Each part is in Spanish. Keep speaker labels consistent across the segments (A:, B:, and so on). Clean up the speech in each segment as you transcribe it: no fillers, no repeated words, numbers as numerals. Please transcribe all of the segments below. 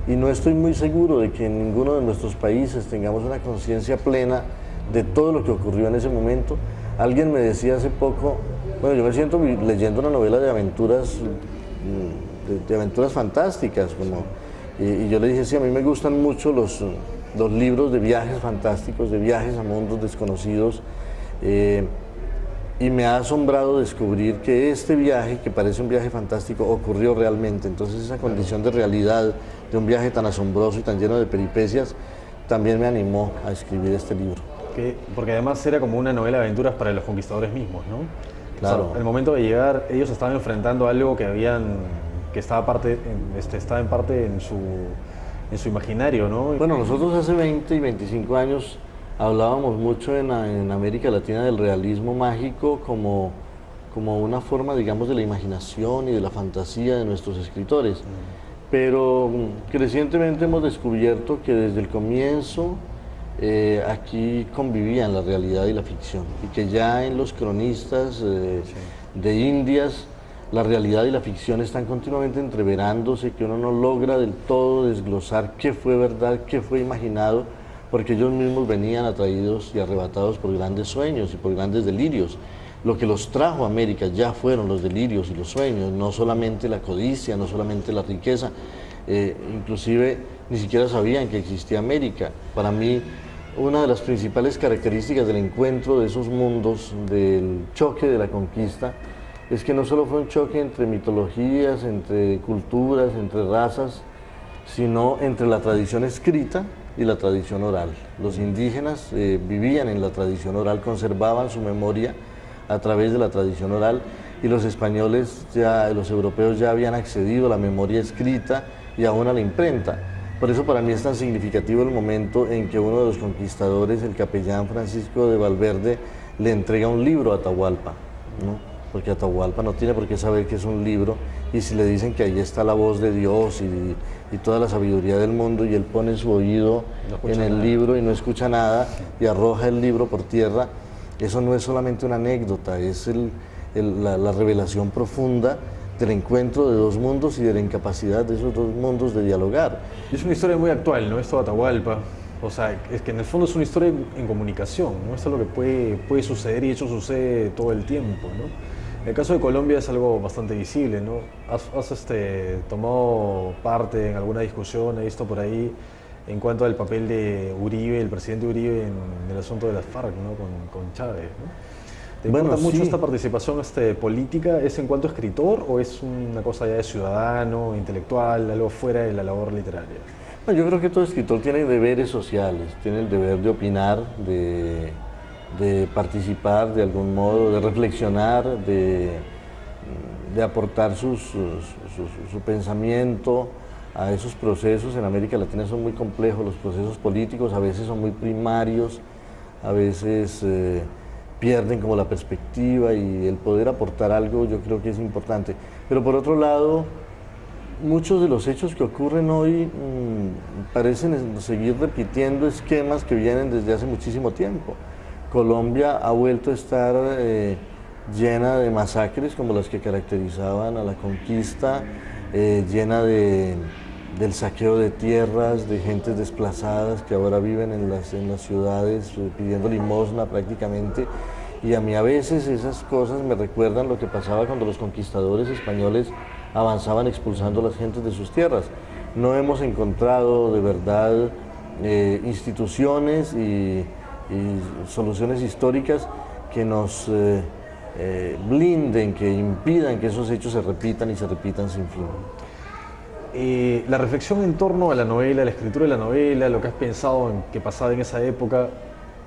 A: Y no estoy muy seguro de que en ninguno de nuestros países tengamos una conciencia plena de todo lo que ocurrió en ese momento. Alguien me decía hace poco, bueno, yo me siento leyendo una novela de aventuras, de aventuras fantásticas, como, y yo le dije, sí, a mí me gustan mucho los libros de viajes fantásticos, de viajes a mundos desconocidos, y me ha asombrado descubrir que este viaje, que parece un viaje fantástico, ocurrió realmente. Entonces esa condición de realidad, de un viaje tan asombroso y tan lleno de peripecias, también me animó a escribir este libro.
B: Porque además era como una novela de aventuras para los conquistadores mismos, ¿no?
A: Claro.
B: O sea, al momento de llegar, ellos estaban enfrentando algo que estaba en parte en su imaginario, ¿no?
A: Bueno, nosotros hace 20 y 25 años hablábamos mucho en América Latina del realismo mágico como una forma, digamos, de la imaginación y de la fantasía de nuestros escritores. Pero crecientemente hemos descubierto que desde el comienzo aquí convivían la realidad y la ficción, y que ya en los cronistas de Indias la realidad y la ficción están continuamente entreverándose, que uno no logra del todo desglosar qué fue verdad, qué fue imaginado, porque ellos mismos venían atraídos y arrebatados por grandes sueños y por grandes delirios. Lo que los trajo a América ya fueron los delirios y los sueños, no solamente la codicia, no solamente la riqueza, inclusive ni siquiera sabían que existía América. Para mí, una de las principales características del encuentro de esos mundos, del choque de la conquista, es que no solo fue un choque entre mitologías, entre culturas, entre razas, sino entre la tradición escrita y la tradición oral. Los indígenas vivían en la tradición oral, conservaban su memoria a través de la tradición oral, y los españoles, los europeos ya habían accedido a la memoria escrita y aún a la imprenta. Por eso para mí es tan significativo el momento en que uno de los conquistadores, el capellán Francisco de Valverde, le entrega un libro a Atahualpa, ¿no? Porque Atahualpa no tiene por qué saber que es un libro, y si le dicen que ahí está la voz de Dios y toda la sabiduría del mundo, y él pone su oído en el libro y no escucha nada y arroja el libro por tierra, eso no es solamente una anécdota, es la revelación profunda del encuentro de dos mundos y de la incapacidad de esos dos mundos de dialogar.
B: Y es una historia muy actual, ¿no? Esto de Atahualpa. O sea, es que en el fondo es una historia en comunicación, ¿no? Es algo que puede suceder, y de hecho sucede todo el tiempo, ¿no? En el caso de Colombia es algo bastante visible, ¿no? ¿Has tomado parte en alguna discusión, he visto por ahí, en cuanto al papel de Uribe, el presidente Uribe, en el asunto de las FARC, ¿no? Con Chávez, ¿no? ¿Te importa mucho esta participación política? ¿Es en cuanto a escritor o es una cosa ya de ciudadano, intelectual, algo fuera de la labor literaria?
A: Bueno, yo creo que todo escritor tiene deberes sociales, tiene el deber de opinar, de participar de algún modo, de reflexionar, de aportar su pensamiento a esos procesos. En América Latina son muy complejos los procesos políticos, a veces son muy primarios, a veces pierden como la perspectiva, y el poder aportar algo yo creo que es importante. Pero por otro lado, muchos de los hechos que ocurren hoy parecen seguir repitiendo esquemas que vienen desde hace muchísimo tiempo. Colombia ha vuelto a estar llena de masacres como las que caracterizaban a la conquista, llena del saqueo de tierras, de gentes desplazadas que ahora viven en las ciudades pidiendo limosna prácticamente. Y a mí a veces esas cosas me recuerdan lo que pasaba cuando los conquistadores españoles avanzaban expulsando a las gentes de sus tierras. No hemos encontrado de verdad instituciones y soluciones históricas que nos blinden, que impidan que esos hechos se repitan y se repitan sin fin.
B: La reflexión en torno a la novela, la escritura de la novela, lo que has pensado en que pasaba en esa época,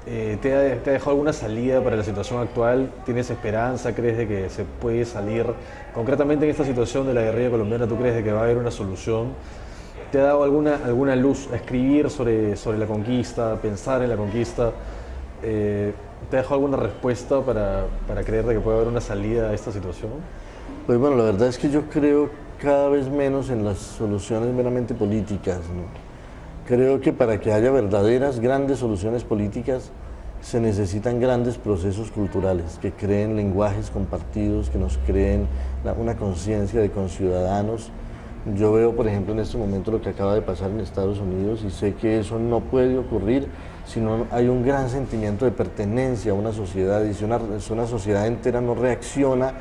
B: ¿te ha dejado alguna salida para la situación actual? ¿Tienes esperanza? ¿Crees de que se puede salir? Concretamente en esta situación de la guerrilla colombiana, ¿tú crees de que va a haber una solución? ¿Te ha dado alguna luz a escribir sobre la conquista, pensar en la conquista? ¿Te ha dejado alguna respuesta para creer de que puede haber una salida a esta situación?
A: Pues bueno, la verdad es que yo creo cada vez menos en las soluciones meramente políticas, ¿no? Creo que para que haya verdaderas, grandes soluciones políticas se necesitan grandes procesos culturales que creen lenguajes compartidos, que nos creen una conciencia de conciudadanos, Yo veo, por ejemplo, en este momento lo que acaba de pasar en Estados Unidos y sé que eso no puede ocurrir si no hay un gran sentimiento de pertenencia a una sociedad, y si una sociedad entera no reacciona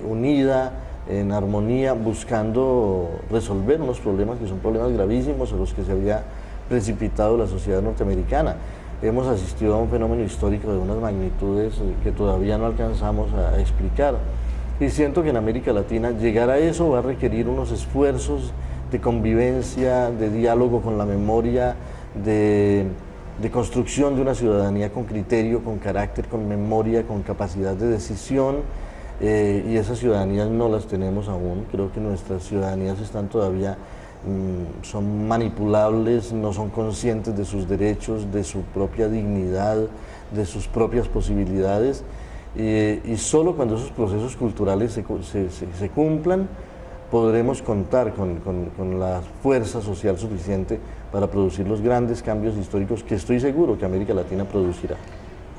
A: unida, en armonía, buscando resolver unos problemas que son problemas gravísimos a los que se había precipitado la sociedad norteamericana. Hemos asistido a un fenómeno histórico de unas magnitudes que todavía no alcanzamos a explicar. Y siento que en América Latina llegar a eso va a requerir unos esfuerzos de convivencia, de diálogo con la memoria, de construcción de una ciudadanía con criterio, con carácter, con memoria, con capacidad de decisión, y esas ciudadanías no las tenemos aún. Creo que nuestras ciudadanías están todavía, son manipulables, no son conscientes de sus derechos, de su propia dignidad, de sus propias posibilidades. Y solo cuando esos procesos culturales se cumplan, podremos contar con la fuerza social suficiente para producir los grandes cambios históricos que estoy seguro que América Latina producirá.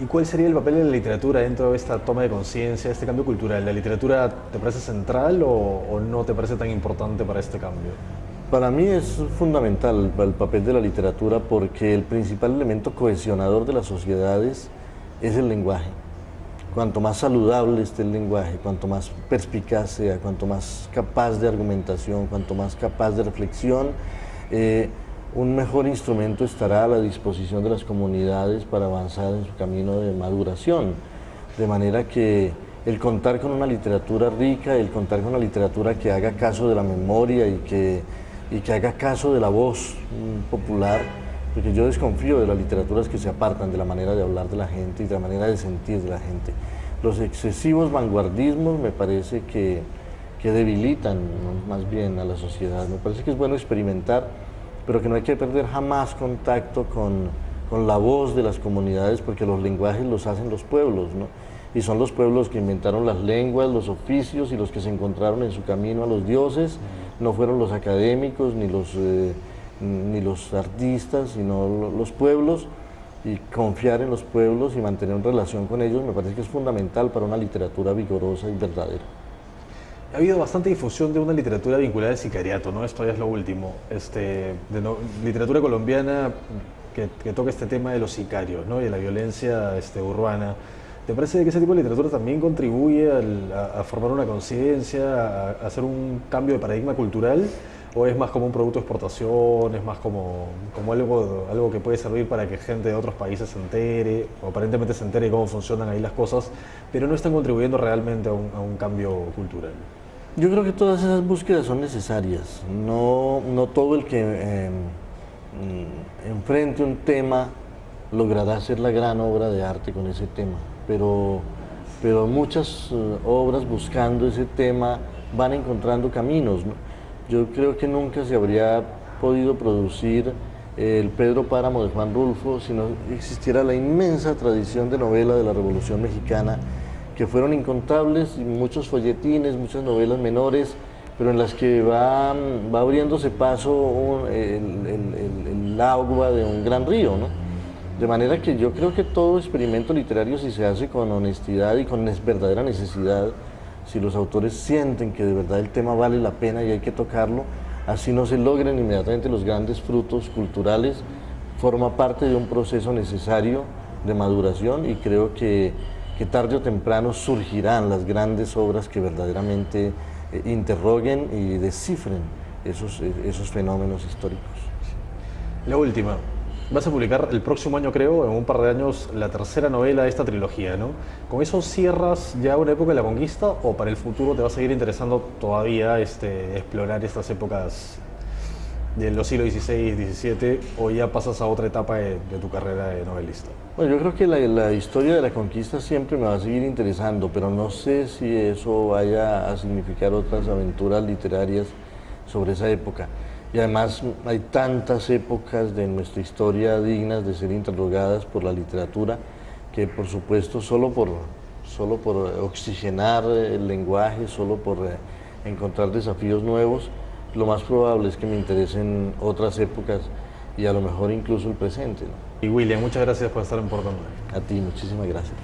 B: ¿Y cuál sería el papel de la literatura dentro de esta toma de conciencia, este cambio cultural? ¿La literatura te parece central o no te parece tan importante para este cambio?
A: Para mí es fundamental el papel de la literatura, porque el principal elemento cohesionador de las sociedades es el lenguaje. Cuanto más saludable esté el lenguaje, cuanto más perspicaz sea, cuanto más capaz de argumentación, cuanto más capaz de reflexión, un mejor instrumento estará a la disposición de las comunidades para avanzar en su camino de maduración. De manera que el contar con una literatura rica, el contar con una literatura que haga caso de la memoria y que haga caso de la voz popular, porque yo desconfío de las literaturas que se apartan de la manera de hablar de la gente y de la manera de sentir de la gente. Los excesivos vanguardismos me parece que debilitan, ¿no?, más bien a la sociedad. Me parece que es bueno experimentar, pero que no hay que perder jamás contacto con la voz de las comunidades, porque los lenguajes los hacen los pueblos, ¿no? Y son los pueblos que inventaron las lenguas, los oficios, y los que se encontraron en su camino a los dioses. No fueron los académicos ni los artistas, sino los pueblos, y confiar en los pueblos y mantener una relación con ellos me parece que es fundamental para una literatura vigorosa y verdadera.
B: Ha habido bastante difusión de una literatura vinculada al sicariato, ¿no? Esto ya es lo último. Literatura colombiana que toca este tema de los sicarios, ¿no?, y de la violencia urbana. ¿Te parece que ese tipo de literatura también contribuye a formar una conciencia, a hacer un cambio de paradigma cultural? ¿O es más como un producto de exportación, es más como algo que puede servir para que gente de otros países se entere, o aparentemente se entere de cómo funcionan ahí las cosas, pero no están contribuyendo realmente a un cambio cultural?
A: Yo creo que todas esas búsquedas son necesarias. No todo el que enfrente un tema logrará hacer la gran obra de arte con ese tema, pero muchas obras buscando ese tema van encontrando caminos, ¿no? Yo creo que nunca se habría podido producir el Pedro Páramo de Juan Rulfo si no existiera la inmensa tradición de novela de la Revolución Mexicana, que fueron incontables, muchos folletines, muchas novelas menores, pero en las que va abriéndose paso el agua de un gran río, ¿no? De manera que yo creo que todo experimento literario, si se hace con honestidad y con verdadera necesidad, si los autores sienten que de verdad el tema vale la pena y hay que tocarlo, así no se logren inmediatamente los grandes frutos culturales, forma parte de un proceso necesario de maduración, y creo que tarde o temprano surgirán las grandes obras que verdaderamente interroguen y descifren esos fenómenos históricos.
B: La última. Vas a publicar el próximo año, creo, en un par de años, la tercera novela de esta trilogía, ¿no? ¿Con eso cierras ya una época de la conquista, o para el futuro te va a seguir interesando todavía explorar estas épocas de los siglos XVI, XVII, o ya pasas a otra etapa de tu carrera de novelista?
A: Bueno, yo creo que la historia de la conquista siempre me va a seguir interesando, pero no sé si eso vaya a significar otras aventuras literarias sobre esa época. Y además hay tantas épocas de nuestra historia dignas de ser interrogadas por la literatura, que por supuesto solo por oxigenar el lenguaje, solo por encontrar desafíos nuevos, lo más probable es que me interesen otras épocas y a lo mejor incluso el presente, ¿no?
B: Y William, muchas gracias por estar en Portanoy.
A: A ti, muchísimas gracias.